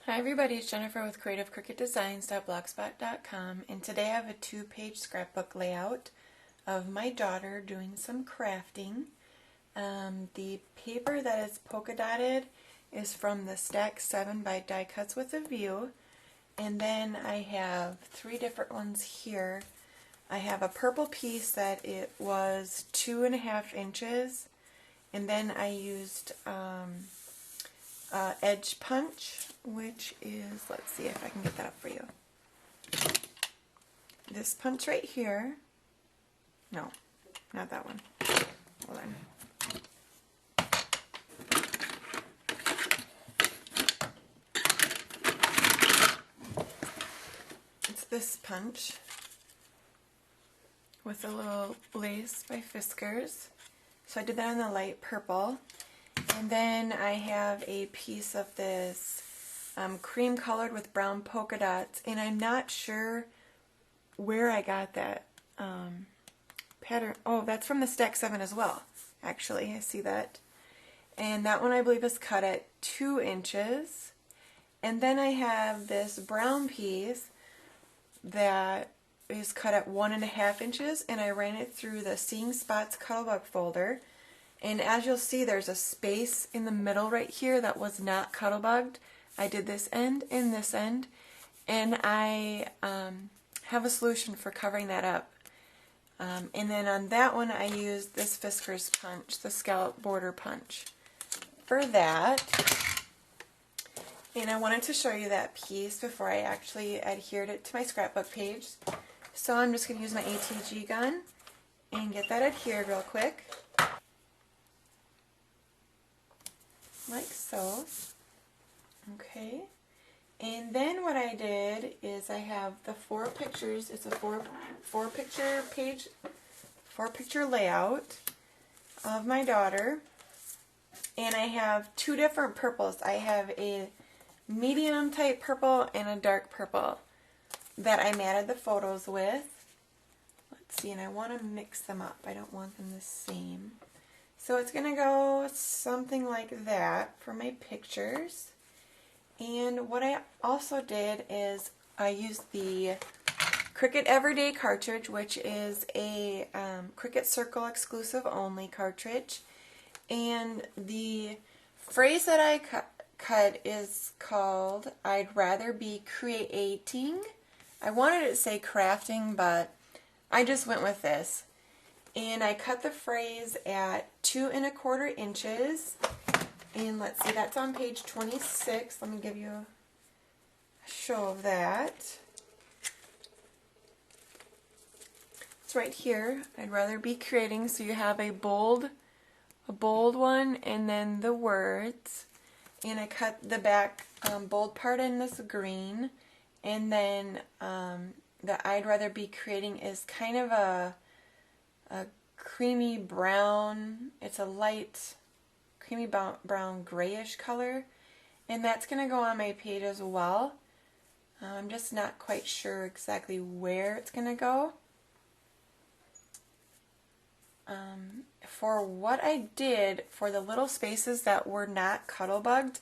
Hi everybody, it's Jennifer with creativecricketdesigns.blogspot.com, and today I have a 2-page scrapbook layout of my daughter doing some crafting. The paper that is polka dotted is from the Stack 7 by Die Cuts with a View, and then I have 3 different ones here. I have a purple piece that it was 2.5 inches, and then I used edge punch, which is, let's see if I can get that up for you. This punch right here. No, not that one. Hold on. It's this punch with a little lace by Fiskars. So I did that in the light purple. And then I have a piece of this cream colored with brown polka dots, and I'm not sure where I got that pattern. Oh, that's from the Stack 7 as well, actually. I see that. And that one I believe is cut at 2 inches. And then I have this brown piece that is cut at 1.5 inches, and I ran it through the Seeing Spots Cuttlebug folder. And as you'll see, there's a space in the middle right here that was not cuddlebugged. I did this end and this end, and I have a solution for covering that up. And then on that one, I used this Fiskars punch, the scallop border punch, for that. And I wanted to show you that piece before I actually adhered it to my scrapbook page. So I'm just going to use my ATG gun and get that adhered real quick. Like so. Okay. And then what I did is I have the 4 pictures. It's a four picture page, 4 picture layout of my daughter. And I have 2 different purples. I have a medium type purple and a dark purple that I matted the photos with. Let's see, and I want to mix them up. I don't want them the same. So it's going to go something like that for my pictures. And what I also did is I used the Cricut Everyday cartridge, which is a Cricut Circle exclusive only cartridge. And the phrase that I cut is called, I'd rather be creating. I wanted it to say crafting, but I just went with this. And I cut the phrase at 2.25 inches. And let's see, that's on page 26. Let me give you a show of that. It's right here. I'd rather be creating. So you have a bold one, and then the words. And I cut the back bold part in this green. And then the I'd rather be creating is kind of a creamy brown. It's a light creamy brown grayish color, and that's going to go on my page as well. I'm just not quite sure exactly where it's going to go. For what I did for the little spaces that were not cuddlebugged,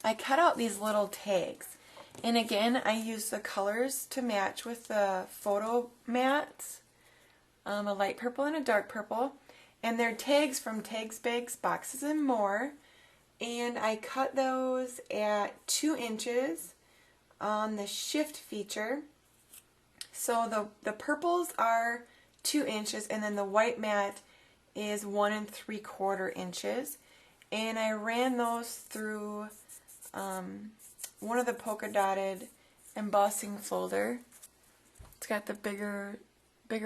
I cut out these little tags, and again I used the colors to match with the photo mats. A light purple and a dark purple, and they're tags from Tags, Bags, Boxes, and More, and I cut those at 2 inches on the shift feature. So the purples are 2 inches, and then the white mat is 1.75 inches, and I ran those through one of the polka dotted embossing folder. It's got the bigger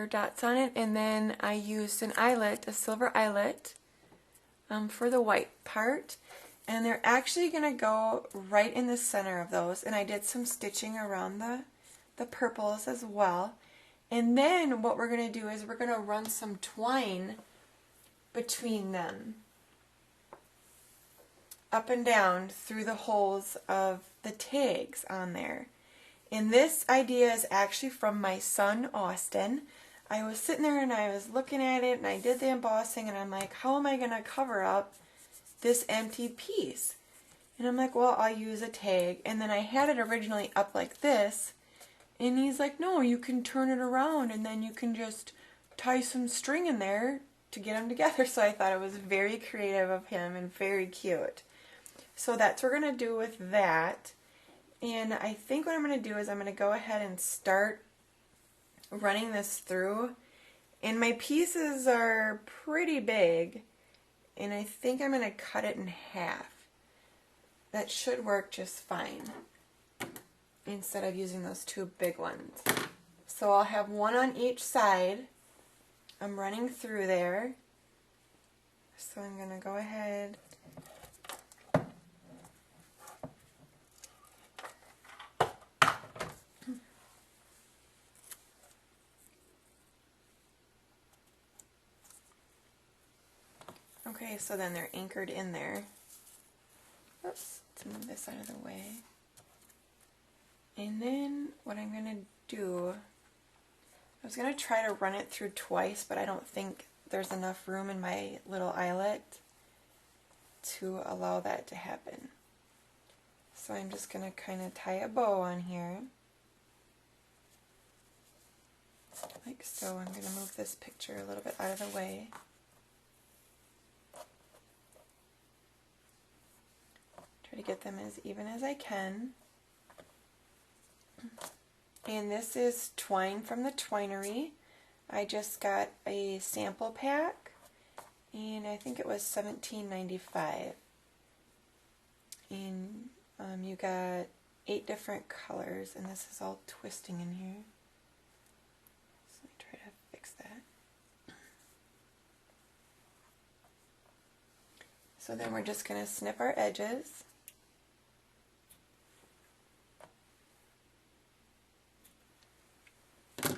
dots on it, and then I used an eyelet, a silver eyelet, for the white part, and they're actually going to go right in the center of those, and I did some stitching around the purples as well. And then what we're going to do is we're going to run some twine between them, up and down through the holes of the tags on there. And this idea is actually from my son, Austin. I was sitting there and I was looking at it, and I did the embossing, and I'm like, how am I going to cover up this empty piece? And I'm like, well, I'll use a tag. And then I had it originally up like this. And he's like, no, you can turn it around and then you can just tie some string in there to get them together. So I thought it was very creative of him and very cute. So that's what we're going to do with that. And I think what I'm going to do is I'm going to go ahead and start running this through. And my pieces are pretty big. And I think I'm going to cut it in half. That should work just fine, instead of using those two big ones. So I'll have one on each side. I'm running through there. So I'm going to go ahead. Okay, so then they're anchored in there. Oops, let's move this out of the way. And then what I'm going to do, I was going to try to run it through twice, but I don't think there's enough room in my little eyelet to allow that to happen. So I'm just going to kind of tie a bow on here, like so. I'm going to move this picture a little bit out of the way. Try to get them as even as I can. And this is twine from the Twinery. I just got a sample pack, and I think it was $17.95. And you got 8 different colors, and this is all twisting in here. So let me try to fix that. So then we're just going to snip our edges.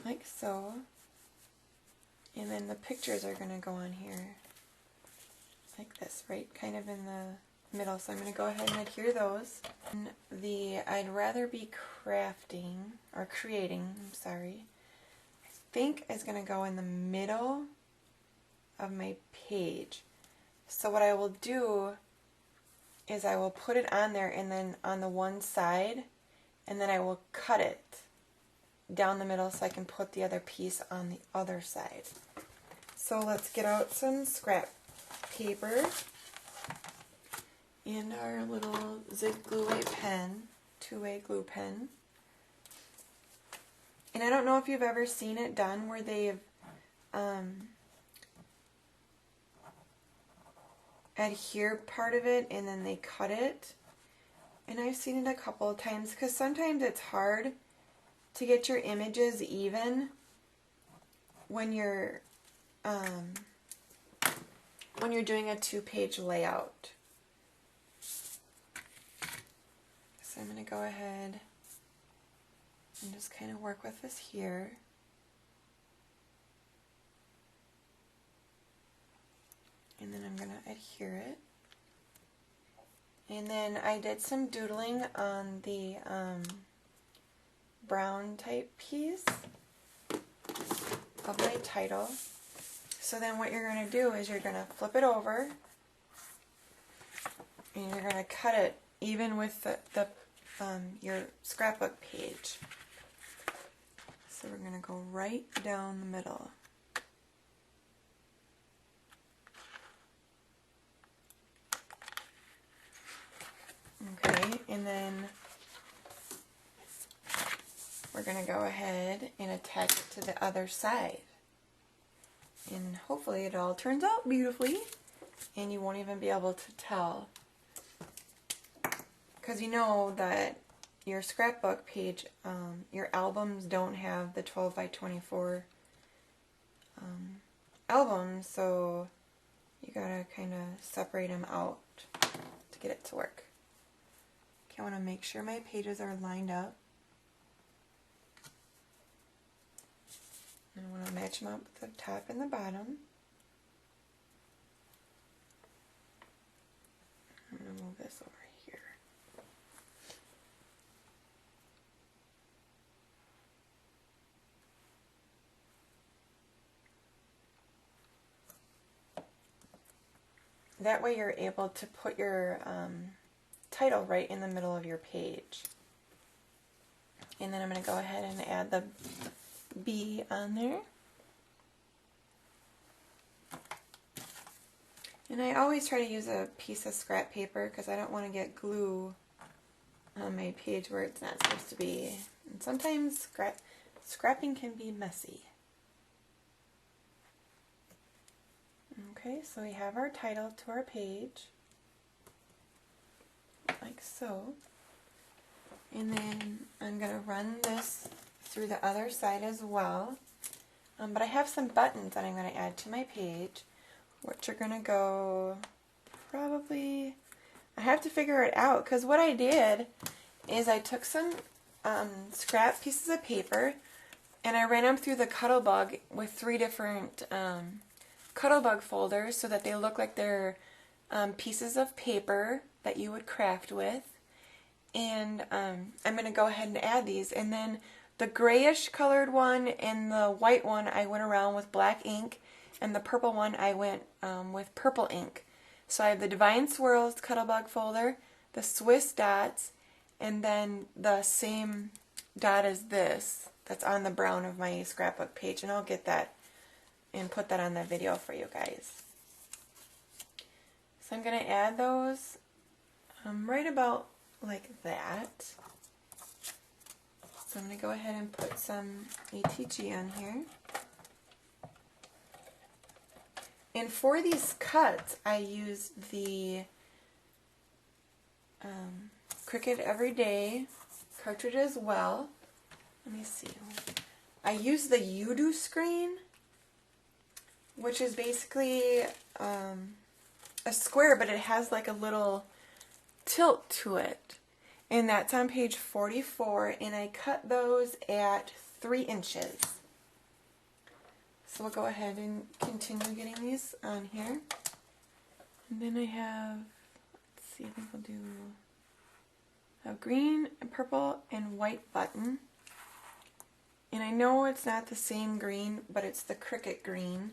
Like so. And then the pictures are going to go on here like this, right kind of in the middle. So I'm going to go ahead and adhere those. And the I'd rather be crafting, or creating, I'm sorry, I think is going to go in the middle of my page. So what I will do is I will put it on there and then on the one side, and then I will cut it down the middle so I can put the other piece on the other side. So let's get out some scrap paper and our little Zig Glue Away pen, 2-way glue pen. And I don't know if you've ever seen it done where they've adhere part of it and then they cut it. And I've seen it a couple of times because sometimes it's hard to get your images even when you're doing a 2-page layout. So I'm going to go ahead and just kind of work with this here. And then I'm going to adhere it. And then I did some doodling on the brown type piece of my title. So then what you're going to do is you're going to flip it over and you're going to cut it even with your scrapbook page. So we're going to go right down the middle. Okay, and then we're going to go ahead and attach it to the other side. And hopefully it all turns out beautifully and you won't even be able to tell. Because you know that your scrapbook page, your albums don't have the 12 by 24 albums, so you gotta kind of separate them out to get it to work. Okay, I want to make sure my pages are lined up. And I want to match them up with the top and the bottom. I'm going to move this over here. That way you're able to put your title right in the middle of your page. And then I'm going to go ahead and add the B on there. And I always try to use a piece of scrap paper because I don't want to get glue on my page where it's not supposed to be. And sometimes scrapping can be messy. Okay, so we have our title to our page, like so. And then I'm going to run this through the other side as well. But I have some buttons that I'm going to add to my page, which are going to go probably, I have to figure it out, because what I did is I took some scrap pieces of paper and I ran them through the Cuttlebug with 3 different Cuttlebug folders so that they look like they're pieces of paper that you would craft with. And I'm going to go ahead and add these. And then the grayish colored one and the white one I went around with black ink, and the purple one I went with purple ink. So I have the Divine Swirls Cuttlebug folder, the Swiss dots, and then the same dot as this that's on the brown of my scrapbook page. And I'll get that and put that on the video for you guys. So I'm going to add those right about like that. So I'm going to go ahead and put some ATG on here. And for these cuts, I used the Cricut Everyday cartridge as well. Let me see. I used the You-Do screen, which is basically a square, but it has like a little tilt to it. And that's on page 44, and I cut those at 3 inches. So we'll go ahead and continue getting these on here. And then I have, let's see, I think we'll do a green, a purple, and white button. And I know it's not the same green, but it's the Cricut green.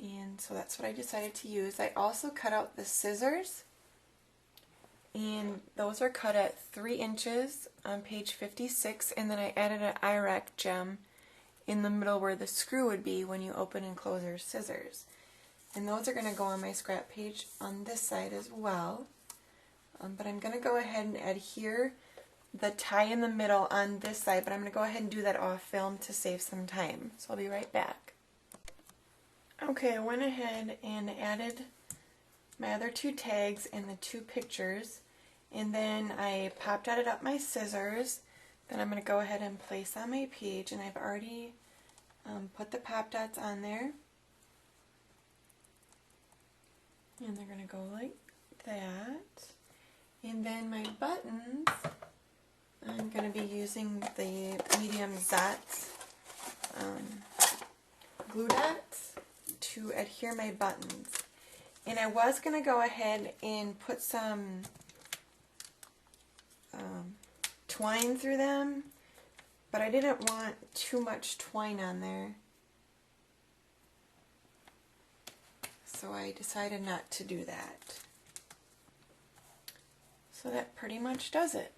And so that's what I decided to use. I also cut out the scissors, and those are cut at 3 inches on page 56, and then I added an IRAC gem in the middle where the screw would be when you open and close your scissors. And those are going to go on my scrap page on this side as well. But I'm going to go ahead and adhere the tie in the middle on this side, but I'm going to go ahead and do that off film to save some time. So I'll be right back. Okay, I went ahead and added my other 2 tags and the 2 pictures, and then I popped out up my scissors. Then I'm going to go ahead and place on my page, and I've already put the pop dots on there. And they're going to go like that. And then my buttons, I'm going to be using the medium dots, glue dots to adhere my buttons. And I was going to go ahead and put some twine through them, but I didn't want too much twine on there, so I decided not to do that. So that pretty much does it.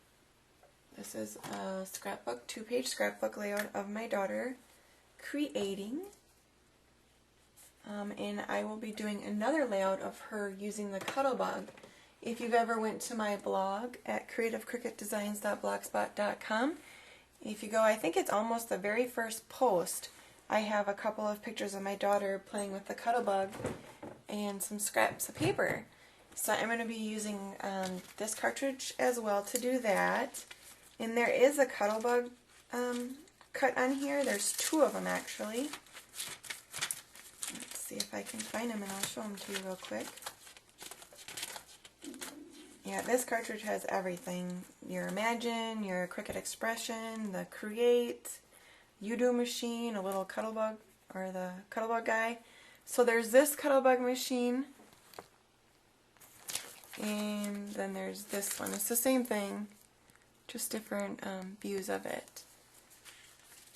This is a scrapbook, 2-page scrapbook layout of my daughter creating, and I will be doing another layout of her using the Cuttlebug. If you've ever went to my blog at creativecricketdesigns.blogspot.com, if you go, I think it's almost the very first post, I have a couple of pictures of my daughter playing with the Cuttlebug and some scraps of paper. So I'm going to be using this cartridge as well to do that. And there is a Cuttlebug cut on here. There's 2 of them actually. Let's see if I can find them and I'll show them to you real quick. Yeah, this cartridge has everything. Your Imagine, your Cricut Expression, the Create, You-Do machine, a little Cuttlebug, or the Cuttlebug guy. So there's this Cuttlebug machine, and then there's this one. It's the same thing, just different views of it.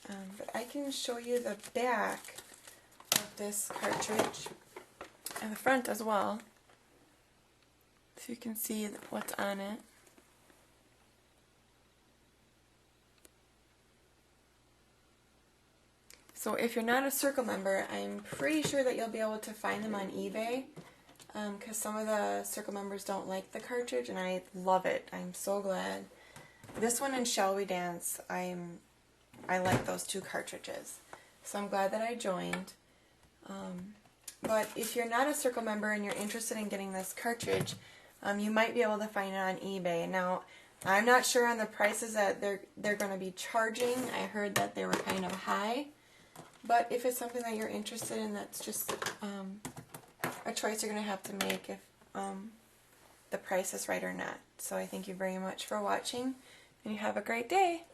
But I can show you the back of this cartridge, and the front as well. so you can see what's on it. So if you're not a Circle member, I'm pretty sure that you'll be able to find them on eBay, because some of the Circle members don't like the cartridge, and I love it. I'm so glad. This one and Shall We Dance, I like those two cartridges, so I'm glad that I joined. But if you're not a Circle member and you're interested in getting this cartridge, you might be able to find it on eBay. Now, I'm not sure on the prices that they're going to be charging. I heard that they were kind of high. But if it's something that you're interested in, that's just a choice you're going to have to make if the price is right or not. So I thank you very much for watching, and you have a great day.